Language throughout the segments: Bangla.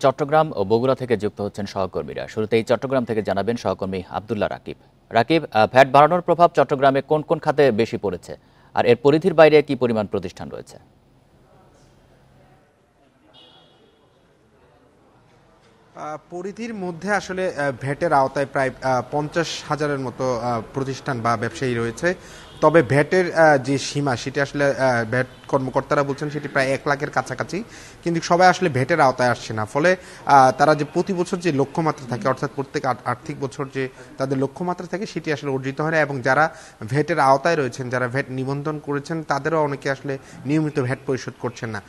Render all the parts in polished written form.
চট্টগ্রাম ও বগুড়া থেকে যুক্ত হচ্ছেন সহকর্মীরা। শুরুতেই চট্টগ্রাম থেকে জানাবেন সহকর্মী আব্দুল্লাহ রাকিব। রাকিব, ভ্যাট বাড়ানোর প্রভাব চট্টগ্রামে কোন কোন খাতে বেশি পড়েছে, আর এর পরিধির বাইরে কি পরিমাণ প্রতিষ্ঠান রয়েছে? পরিধির মধ্যে আসলে ভ্যাটের আওতায় প্রায় 50,000-এর মতো প্রতিষ্ঠান বা ব্যবসায়ী রয়েছে। তবে ভ্যাটের যে সীমা সেটি আসলে ভ্যাট কর্মকর্তারা বলছেন সেটি প্রায় 1 লাখের কাছাকাছি, কিন্তু সবাই আসলে ভ্যাটের আওতায় আসছে না। ফলে তারা যে প্রতি বছর যে লক্ষ্যমাত্রা থাকে, অর্থাৎ প্রত্যেক আর্থিক বছর যে তাদের লক্ষ্যমাত্রা থাকে সেটি আসলে অর্জিত হয় না, এবং যারা ভ্যাটের আওতায় রয়েছেন, যারা ভ্যাট নিবন্ধন করেছেন, তাদেরও অনেকে আসলে নিয়মিত ভ্যাট পরিশোধ করছেন না।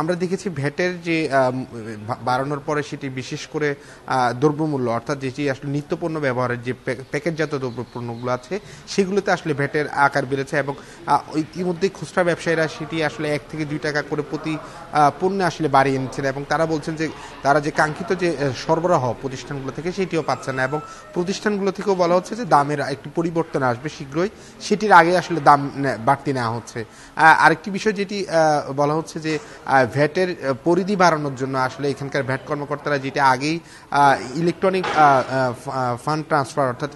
আমরা দেখেছি ভ্যাটের যে বাড়ানোর পরে সেটি বিশেষ করে দ্রব্যমূল্য, অর্থাৎ যেটি আসলে নিত্যপণ্য ব্যবহারের যে প্যাকেটজাত দ্রব্যপণ্যগুলো আছে সেগুলোতে আসলে ভ্যাটের আকার বেড়েছে, এবং ইতিমধ্যে খুচরা ব্যবসায়ীরা সেটি আসলে 1 থেকে 2 টাকা করে প্রতি পণ্যে আসলে বাড়িয়ে নিচ্ছেন, এবং তারা বলছেন যে তারা যে কাঙ্ক্ষিত যে সরবরাহ প্রতিষ্ঠানগুলো থেকে সেটিও পাচ্ছেন না, এবং প্রতিষ্ঠানগুলো থেকেও বলা হচ্ছে যে দামের একটি পরিবর্তন আসবে শীঘ্রই, সেটির আগে আসলে দাম বাড়তি নেওয়া হচ্ছে। আরেকটি বিষয় যেটি বলা হচ্ছে যে ভ্যাটের পরিধি বাড়ানোর জন্য আসলে এখানকার ভ্যাট কর্মকর্তারা যেটি আগেই ইলেকট্রনিক ফান্ড ট্রান্সফার অর্থাৎ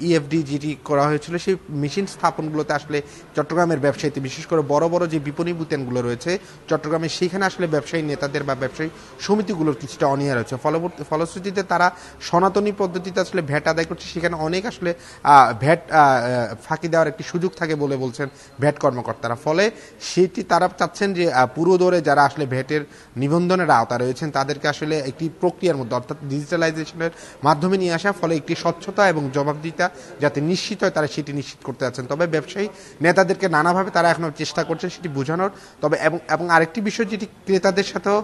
ইএফডি যেটি করা হয়েছিল, সেই মেশিন স্থাপনগুলোতে আসলে চট্টগ্রামের ব্যবসায়ীতে, বিশেষ করে বড় বড় যে বিপণী বুথেনগুলো রয়েছে চট্টগ্রামে, সেখানে আসলে ব্যবসায়ী নেতাদের বা ব্যবসায়ী সমিতিগুলোর কিছুটা অনীহা রয়েছে। ফলশ্রুতিতে তারা সনাতনী পদ্ধতিতে আসলে ভ্যাট আদায় করছে, সেখানে অনেক আসলে ভ্যাট ফাঁকি দেওয়ার একটি সুযোগ থাকে বলে বলছেন ভ্যাট কর্মকর্তারা। ফলে সেটি তারা চাচ্ছেন যে পুরো দৌড়ে যারা আসলে ভ্যাটের নিবন্ধনের আওতা রয়েছেন তাদেরকে আসলে একটি প্রক্রিয়ার মধ্যে, অর্থাৎ ডিজিটালাইজেশনের মাধ্যমে নিয়ে আসা, ফলে একটি স্বচ্ছতা এবং জবাবদিহিতা যাতে নিশ্চিত হয় তারা সেটি নিশ্চিত করতে যাচ্ছেন। তবে ব্যবসায়ী নেতাদেরকে নানাভাবে তারা এখনো চেষ্টা করছে সেটি বোঝানোর। তবে এবং আরেকটি বিষয় যেটি ক্রেতাদের সাথেও,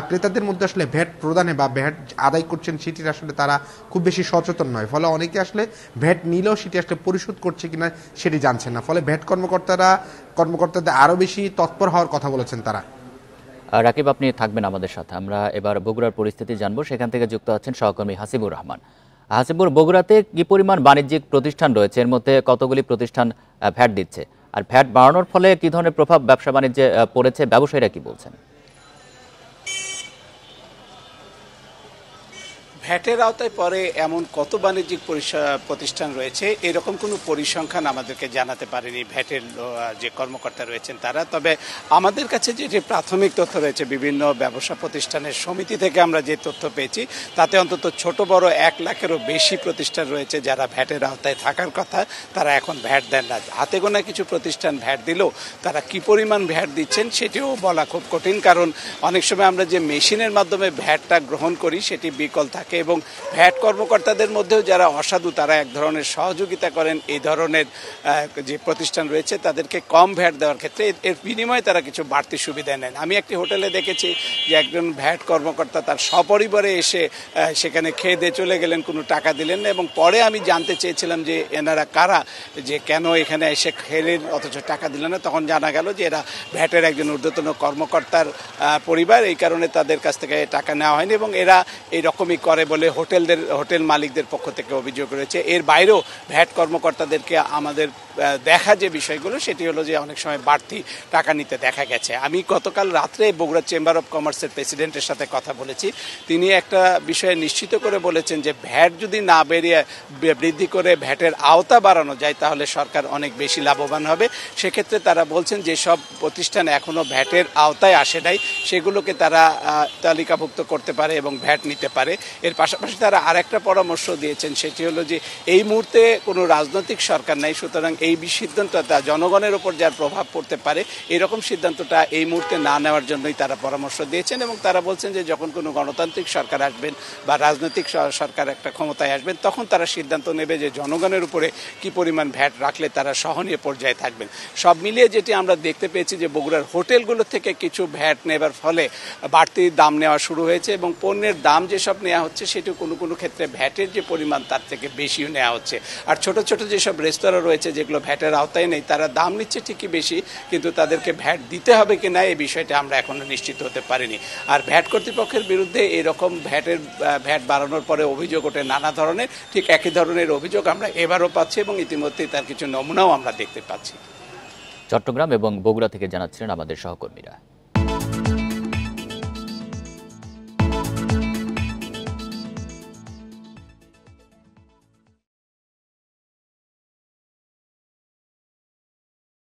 ক্রেতাদের মধ্যে আসলে ভ্যাট প্রদানে বা ভ্যাট আদায় করছেন সেটির আসলে তারা খুব বেশি সচেতন নয়, ফলে অনেকে আসলে ভ্যাট নিলেও সেটি আসলে পরিশোধ করছে কিনা সেটি জানছেন না। ফলে ভ্যাট কর্মকর্তাদের আরো বেশি তৎপর হওয়ার কথা বলেছেন তারা। রাকিব, আপনি থাকবেন আমাদের সাথে। আমরা এবার বগুড়ার পরিস্থিতি জানবো। সেখান থেকে যুক্ত আছেন সহকর্মী হাসিবুর রহমান। হাসিবুর, বগুড়াতে কি পরিমাণ বাণিজ্যিক প্রতিষ্ঠান রয়েছে, এর মধ্যে কতগুলি প্রতিষ্ঠান ভ্যাট দিচ্ছে, আর ভ্যাট বাড়ানোর ফলে কি ধরনের প্রভাব ব্যবসা বাণিজ্যে পড়েছে, ব্যবসায়ীরা কি বলছেন? ভ্যাটের আওতায় পরে এমন কত বাণিজ্যিক প্রতিষ্ঠান রয়েছে এরকম কোনো পরিসংখ্যান আমাদেরকে জানাতে পারেনি ভ্যাটের যে কর্মকর্তা রয়েছেন তারা। তবে আমাদের কাছে যে প্রাথমিক তথ্য রয়েছে বিভিন্ন ব্যবসা প্রতিষ্ঠানের সমিতি থেকে আমরা যে তথ্য পেয়েছি, তাতে অন্তত ছোট বড় 1 লাখেরও বেশি প্রতিষ্ঠান রয়েছে যারা ভ্যাটের আওতায় থাকার কথা, তারা এখন ভ্যাট দেন না। হাতে গোনা কিছু প্রতিষ্ঠান ভ্যাট দিলেও তারা কি পরিমাণ ভ্যাট দিচ্ছেন সেটিও বলা খুব কঠিন, কারণ অনেক সময় আমরা যে মেশিনের মাধ্যমে ভ্যাটটা গ্রহণ করি সেটি বিকল থাকে, এবং ভ্যাট কর্মকর্তাদের মধ্যেও যারা অসাধু তারা এক ধরনের সহযোগিতা করেন এই ধরনের যে প্রতিষ্ঠান রয়েছে তাদেরকে কম ভ্যাট দেওয়ার ক্ষেত্রে, এর বিনিময়ে তারা কিছু বাড়তি সুবিধা নেন। আমি একটি হোটেলে দেখেছি যে একজন ভ্যাট কর্মকর্তা তার সপরিবারে এসে সেখানে খেয়ে দিয়ে চলে গেলেন, কোনো টাকা দিলেন না, এবং পরে আমি জানতে চেয়েছিলাম যে এনারা কারা, যে কেন এখানে এসে খেলেন অথচ টাকা দিলেন না। তখন জানা গেল যে এরা ভ্যাটের একজন ঊর্ধ্বতন কর্মকর্তার পরিবার, এই কারণে তাদের কাছ থেকে টাকা নেওয়া হয়নি, এবং এরা এইরকমই করে বলে হোটেল মালিকদের পক্ষ থেকে অভিযোগ রয়েছে। এর বাইরেও ভ্যাট কর্মকর্তাদেরকে আমাদের দেখা যে বিষয়গুলো সেটি হলো যে অনেক সময় বাড়তি টাকা নিতে দেখা গেছে। আমি গতকাল রাত্রে বগুড়া চেম্বার অফ কমার্সের প্রেসিডেন্টের সাথে কথা বলেছি। তিনি একটা বিষয়ে নিশ্চিত করে বলেছেন যে ভ্যাট যদি না বৃদ্ধি করে ভ্যাটের আওতা বাড়ানো যায় তাহলে সরকার অনেক বেশি লাভবান হবে। সেক্ষেত্রে তারা বলছেন যে সব প্রতিষ্ঠান এখনো ভ্যাটের আওতায় আসে নাই সেগুলোকে তারা তালিকাভুক্ত করতে পারে এবং ভ্যাট নিতে পারে। এর পাশাপাশি তারা আরেকটা পরামর্শ দিয়েছেন, সেটি হলো যে এই মুহূর্তে কোনো রাজনৈতিক সরকার নাই, সুতরাং এই সিদ্ধান্তটা জনগণের উপর যার প্রভাব পড়তে পারে এরকম সিদ্ধান্তটা এই মুহূর্তে না নেওয়ার জন্যই তারা পরামর্শ দিয়েছেন, এবং তারা বলছেন যে যখন কোনো গণতান্ত্রিক সরকার আসবেন বা রাজনৈতিক সরকার একটা ক্ষমতায় আসবেন তখন তারা সিদ্ধান্ত নেবে যে জনগণের উপরে কি পরিমাণ ভ্যাট রাখলে তারা সহনীয় পর্যায়ে থাকবেন। সব মিলিয়ে যেটি আমরা দেখতে পেয়েছি যে বগুড়ার হোটেলগুলো থেকে কিছু ভ্যাট নেবার ফলে বাড়তি দাম নেওয়া শুরু হয়েছে, এবং পণ্যের দাম যেসব নেওয়া হচ্ছে সেটি কোনো কোনো ক্ষেত্রে ভ্যাটের যে পরিমাণ তার থেকে বেশিও নেওয়া হচ্ছে। আর ছোট ছোট যেসব রেস্তোরাঁ রয়েছে যেগুলো ভ্যাটের আওতায় নেই তারা দাম নিচ্ছে ঠিকই বেশি, কিন্তু তাদেরকে ভ্যাট দিতে হবে কিনা এই বিষয়টা আমরা এখনো নিশ্চিত হতে পারিনি। আর ভ্যাট কর্তৃপক্ষের বিরুদ্ধে এরকম ভ্যাট বাড়ানোর পরে অভিযোগ ওঠে নানা ধরনের, ঠিক একই ধরনের অভিযোগ আমরা এবারও পাচ্ছি, এবং ইতিমধ্যেই তার কিছু নমুনাও আমরা দেখতে পাচ্ছি। চট্টগ্রাম এবং বগুড়া থেকে জানাচ্ছিলেন আমাদের সহকর্মীরা।